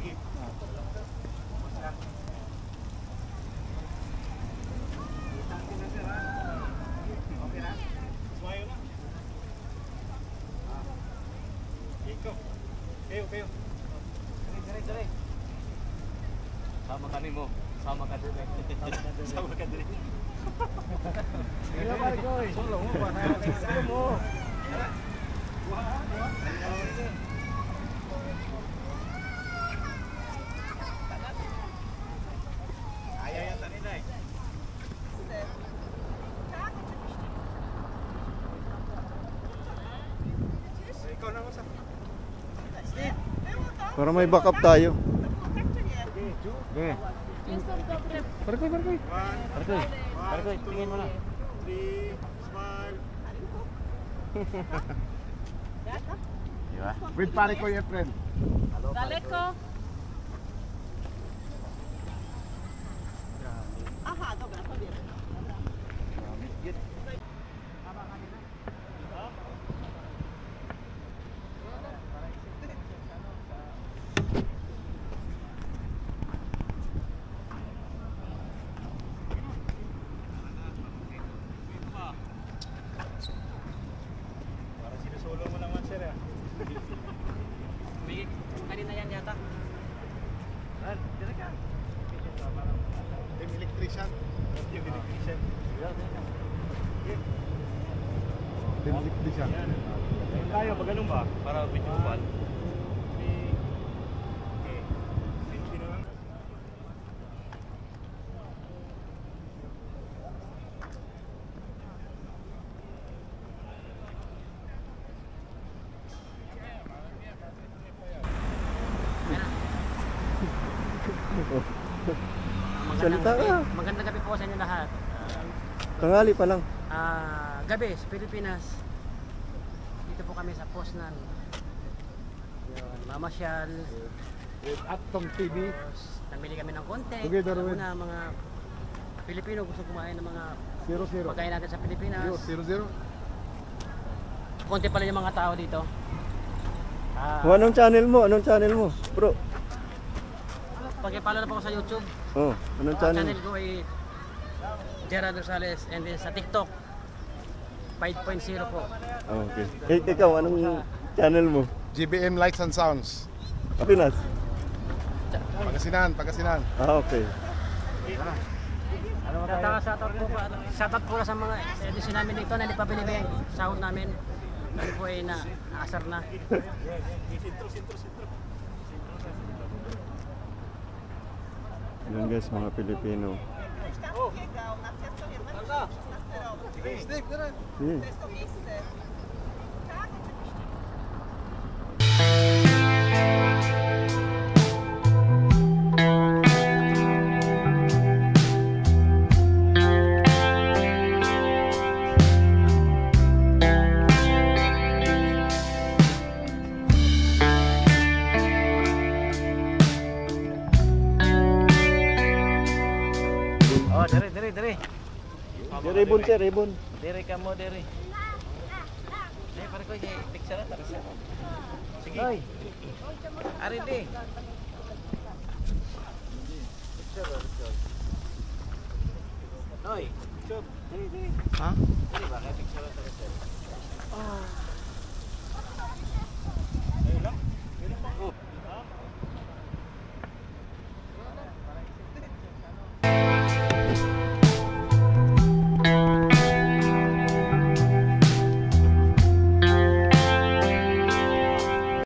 Sige. Okay na? Sumayo na. Ikaw. Kayo. Dali. Sama ka mo. Sama ka din. Sama ka din. Iya, Marcoy. Solo mo ba na? Solo mo. Ayaw tani na. Ikaw na mo sa. Para may backup tayo. Okay. Parkoy. Parkoy, tingin mo na. 3, smile. Diba? With Parikoy, your friend. Dale ko. Aha, dobra, powiem. Para sinusolo mo naman sir ah. Kanina yan yata. Dito ka. Team electrician. Yung electrician. Team electrician. Tayo, pag ganun ba? Para video call. Okay. Sino naman? Salita ka. Magandang gabi po sa inyo lahat. Tanghali pa lang. Gabi sa Pilipinas. Dito po kami sa Poznan. Yun, mamasyal. With Atom TV. Namili kami ng konti. Together Alam mo with- na mga Pilipino gusto kumain ng mga 00. pagkain natin sa Pilipinas. 00. Konti pala yung mga tao dito. Anong channel mo? Bro. Pag-follow na po ako sa YouTube. Oh, anong Channel channel? ko ay Gerard Rosales, and then sa TikTok 5.0 po. Oh, okay. Ikaw, anong channel mo? GBM Lights and Sounds. Pinas? Pagasinan. Okay. Shoutout po sa mga edison namin dito na nipabilibing sahod namin. Kami po ay naasar na. Yan guys, mga Pilipino. Sige. Oh, dere. Ribon sir, ribon. Dere ka mo, dere. Eh, para ko yung picture na tarasa. Sige. Hoy. Ari di. Hoy. Dere. Ha? Dere ba kay picture na tarasa? Oh.